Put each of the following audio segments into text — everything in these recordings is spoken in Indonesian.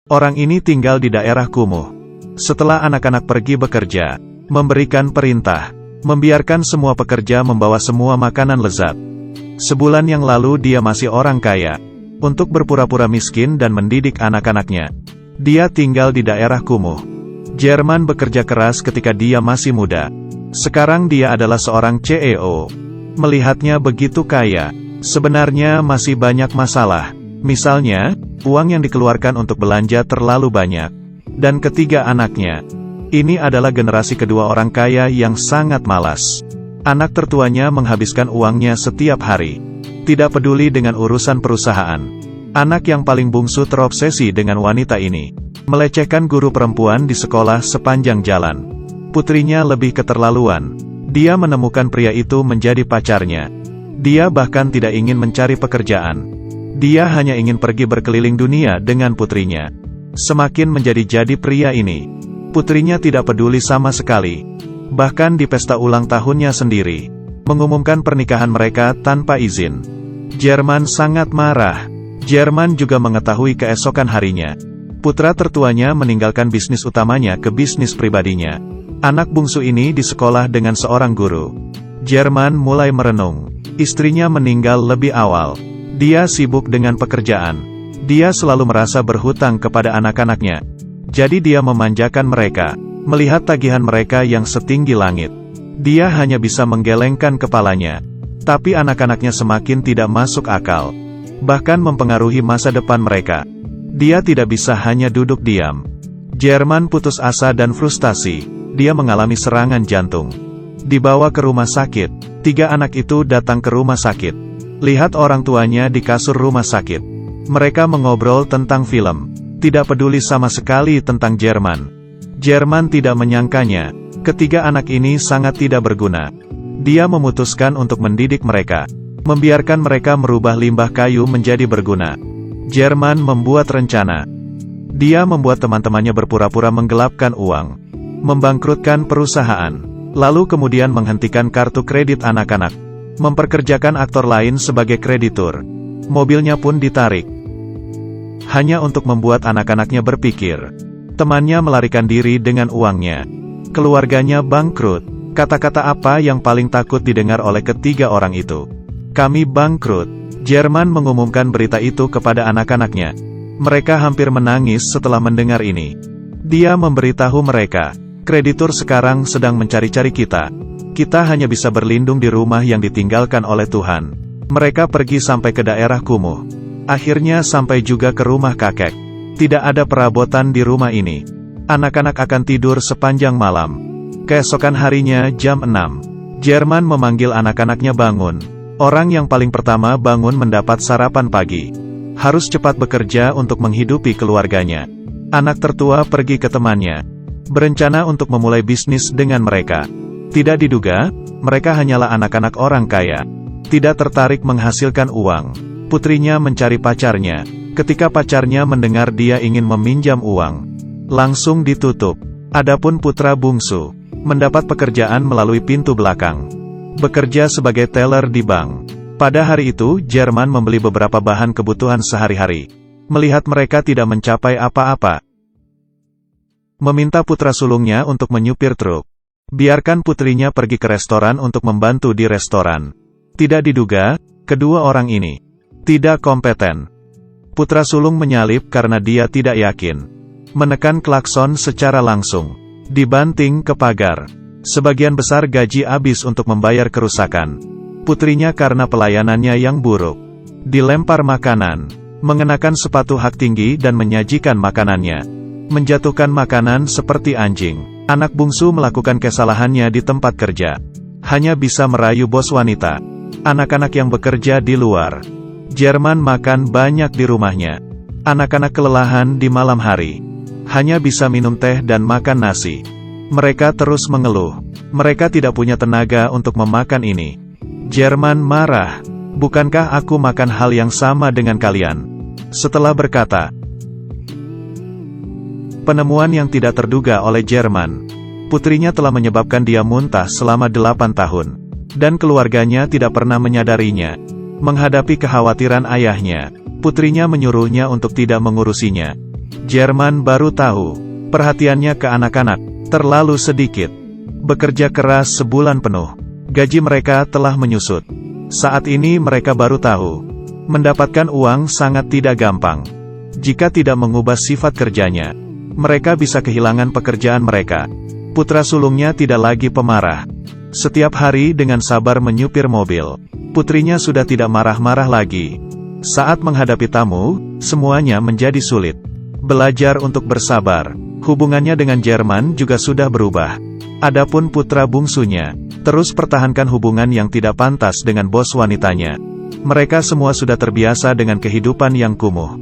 Orang ini tinggal di daerah kumuh. Setelah anak-anak pergi bekerja, memberikan perintah, membiarkan semua pekerja membawa semua makanan lezat. Sebulan yang lalu dia masih orang kaya. Untuk berpura-pura miskin dan mendidik anak-anaknya, dia tinggal di daerah kumuh. Jerman bekerja keras ketika dia masih muda. Sekarang dia adalah seorang CEO. Melihatnya begitu kaya, sebenarnya masih banyak masalah. Misalnya, uang yang dikeluarkan untuk belanja terlalu banyak. Dan ketiga anaknya. Ini adalah generasi kedua orang kaya yang sangat malas. Anak tertuanya menghabiskan uangnya setiap hari. Tidak peduli dengan urusan perusahaan. Anak yang paling bungsu terobsesi dengan wanita ini. Melecehkan guru perempuan di sekolah sepanjang jalan. Putrinya lebih keterlaluan. Dia menemukan pria itu menjadi pacarnya. Dia bahkan tidak ingin mencari pekerjaan. Dia hanya ingin pergi berkeliling dunia dengan putrinya. Semakin menjadi-jadi pria ini. Putrinya tidak peduli sama sekali. Bahkan di pesta ulang tahunnya sendiri, mengumumkan pernikahan mereka tanpa izin. Jerman sangat marah. Jerman juga mengetahui keesokan harinya. Putra tertuanya meninggalkan bisnis utamanya ke bisnis pribadinya. Anak bungsu ini di sekolah dengan seorang guru. Jerman mulai merenung. Istrinya meninggal lebih awal. Dia sibuk dengan pekerjaan. Dia selalu merasa berhutang kepada anak-anaknya. Jadi dia memanjakan mereka, melihat tagihan mereka yang setinggi langit. Dia hanya bisa menggelengkan kepalanya. Tapi anak-anaknya semakin tidak masuk akal. Bahkan mempengaruhi masa depan mereka. Dia tidak bisa hanya duduk diam. Jerman putus asa dan frustasi. Dia mengalami serangan jantung. Dibawa ke rumah sakit. 3 anak itu datang ke rumah sakit. Lihat orang tuanya di kasur rumah sakit. Mereka mengobrol tentang film. Tidak peduli sama sekali tentang Jerman. Jerman tidak menyangkanya. Ketiga anak ini sangat tidak berguna. Dia memutuskan untuk mendidik mereka. Membiarkan mereka merubah limbah kayu menjadi berguna. Jerman membuat rencana. Dia membuat teman-temannya berpura-pura menggelapkan uang. Membangkrutkan perusahaan. Lalu kemudian menghentikan kartu kredit anak-anak. Memperkerjakan aktor lain sebagai kreditur. Mobilnya pun ditarik. Hanya untuk membuat anak-anaknya berpikir. Temannya melarikan diri dengan uangnya. Keluarganya bangkrut. Kata-kata apa yang paling takut didengar oleh ketiga orang itu? Kami bangkrut. Jerman mengumumkan berita itu kepada anak-anaknya. Mereka hampir menangis setelah mendengar ini. Dia memberitahu mereka, kreditur sekarang sedang mencari-cari kita. Kita hanya bisa berlindung di rumah yang ditinggalkan oleh Tuhan. Mereka pergi sampai ke daerah kumuh. Akhirnya sampai juga ke rumah kakek. Tidak ada perabotan di rumah ini. Anak-anak akan tidur sepanjang malam. Keesokan harinya jam 6. Jerman memanggil anak-anaknya bangun. Orang yang paling pertama bangun mendapat sarapan pagi. Harus cepat bekerja untuk menghidupi keluarganya. Anak tertua pergi ke temannya. Berencana untuk memulai bisnis dengan mereka. Tidak diduga, mereka hanyalah anak-anak orang kaya. Tidak tertarik menghasilkan uang. Putrinya mencari pacarnya. Ketika pacarnya mendengar dia ingin meminjam uang, langsung ditutup. Adapun putra bungsu, mendapat pekerjaan melalui pintu belakang. Bekerja sebagai teller di bank. Pada hari itu, Jerman membeli beberapa bahan kebutuhan sehari-hari. Melihat mereka tidak mencapai apa-apa, meminta putra sulungnya untuk menyupir truk. Biarkan putrinya pergi ke restoran untuk membantu di restoran. Tidak diduga, kedua orang ini tidak kompeten. Putra sulung menyalip karena dia tidak yakin. Menekan klakson secara langsung. Dibanting ke pagar. Sebagian besar gaji habis untuk membayar kerusakan. Putrinya karena pelayanannya yang buruk. Dilempar makanan. Mengenakan sepatu hak tinggi dan menyajikan makanannya. Menjatuhkan makanan seperti anjing. Anak bungsu melakukan kesalahannya di tempat kerja. Hanya bisa merayu bos wanita. Anak-anak yang bekerja di luar. Jerman makan banyak di rumahnya. Anak-anak kelelahan di malam hari. Hanya bisa minum teh dan makan nasi. Mereka terus mengeluh. Mereka tidak punya tenaga untuk memakan ini. Jerman marah. Bukankah aku makan hal yang sama dengan kalian? Setelah berkata, penemuan yang tidak terduga oleh Jerman. Putrinya telah menyebabkan dia muntah selama 8 tahun. Dan keluarganya tidak pernah menyadarinya. Menghadapi kekhawatiran ayahnya, putrinya menyuruhnya untuk tidak mengurusinya. Jerman baru tahu, perhatiannya ke anak-anak terlalu sedikit. Bekerja keras sebulan penuh, gaji mereka telah menyusut. Saat ini mereka baru tahu, mendapatkan uang sangat tidak gampang. Jika tidak mengubah sifat kerjanya, mereka bisa kehilangan pekerjaan mereka. Putra sulungnya tidak lagi pemarah. Setiap hari dengan sabar menyupir mobil. Putrinya sudah tidak marah-marah lagi. Saat menghadapi tamu, semuanya menjadi sulit. Belajar untuk bersabar. Hubungannya dengan Jerman juga sudah berubah. Adapun putra bungsunya, terus pertahankan hubungan yang tidak pantas dengan bos wanitanya. Mereka semua sudah terbiasa dengan kehidupan yang kumuh.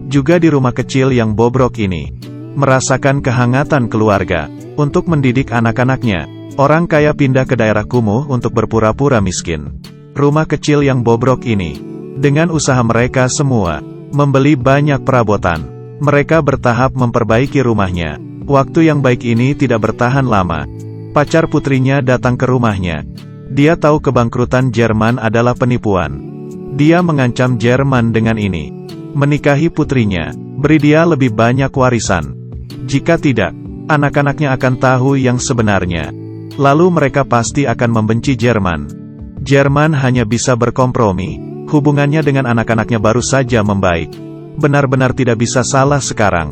Juga di rumah kecil yang bobrok ini, merasakan kehangatan keluarga. Untuk mendidik anak-anaknya, orang kaya pindah ke daerah kumuh untuk berpura-pura miskin. Rumah kecil yang bobrok ini, dengan usaha mereka semua, membeli banyak perabotan. Mereka bertahap memperbaiki rumahnya. Waktu yang baik ini tidak bertahan lama. Pacar putrinya datang ke rumahnya. Dia tahu kebangkrutan Jerman adalah penipuan. Dia mengancam Jerman dengan ini. Menikahi putrinya, beri dia lebih banyak warisan. Jika tidak, anak-anaknya akan tahu yang sebenarnya. Lalu mereka pasti akan membenci Jerman. Jerman hanya bisa berkompromi. Hubungannya dengan anak-anaknya baru saja membaik. Benar-benar tidak bisa salah sekarang.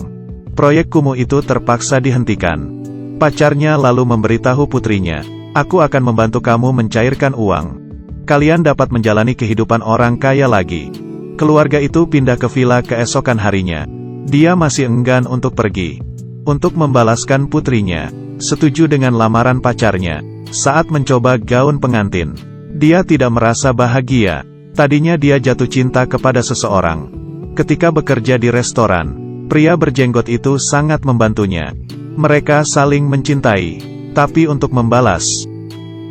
Proyek kumuh itu terpaksa dihentikan. Pacarnya lalu memberitahu putrinya, "Aku akan membantu kamu mencairkan uang. Kalian dapat menjalani kehidupan orang kaya lagi." Keluarga itu pindah ke villa keesokan harinya. Dia masih enggan untuk pergi. Untuk membalaskan putrinya, setuju dengan lamaran pacarnya. Saat mencoba gaun pengantin, dia tidak merasa bahagia. Tadinya dia jatuh cinta kepada seseorang. Ketika bekerja di restoran, pria berjenggot itu sangat membantunya. Mereka saling mencintai. Tapi untuk membalas,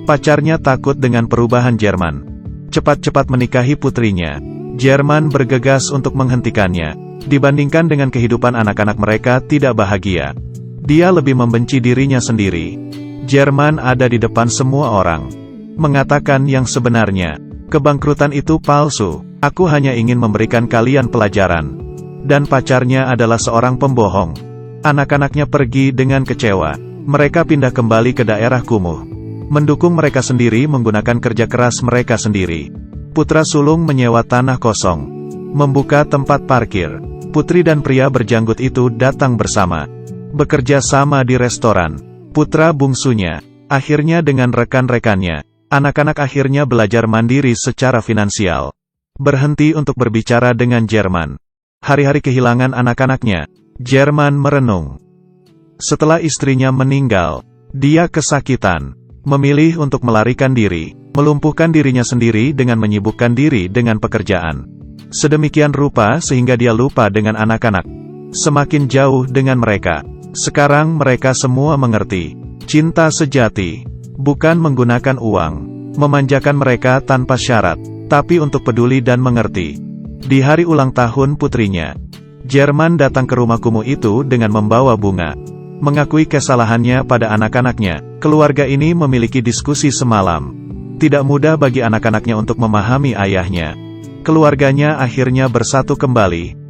pacarnya takut dengan perubahan Jerman. Cepat-cepat menikahi putrinya. Jerman bergegas untuk menghentikannya. Dibandingkan dengan kehidupan anak-anak mereka tidak bahagia, dia lebih membenci dirinya sendiri. Jerman ada di depan semua orang, mengatakan yang sebenarnya. Kebangkrutan itu palsu. Aku hanya ingin memberikan kalian pelajaran. Dan pacarnya adalah seorang pembohong. Anak-anaknya pergi dengan kecewa. Mereka pindah kembali ke daerah kumuh. Mendukung mereka sendiri menggunakan kerja keras mereka sendiri. Putra sulung menyewa tanah kosong, membuka tempat parkir. Putri dan pria berjanggut itu datang bersama. Bekerja sama di restoran. Putra bungsunya, akhirnya dengan rekan-rekannya, anak-anak akhirnya belajar mandiri secara finansial. Berhenti untuk berbicara dengan Jerman. Hari-hari kehilangan anak-anaknya. Jerman merenung. Setelah istrinya meninggal, dia kesakitan. Memilih untuk melarikan diri, melumpuhkan dirinya sendiri dengan menyibukkan diri dengan pekerjaan. Sedemikian rupa sehingga dia lupa dengan anak-anak. Semakin jauh dengan mereka. Sekarang mereka semua mengerti. Cinta sejati bukan menggunakan uang, memanjakan mereka tanpa syarat, tapi untuk peduli dan mengerti. Di hari ulang tahun putrinya, Jerman datang ke rumah kumuh itu dengan membawa bunga. Mengakui kesalahannya pada anak-anaknya, keluarga ini memiliki diskusi semalam. Tidak mudah bagi anak-anaknya untuk memahami ayahnya. Keluarganya akhirnya bersatu kembali.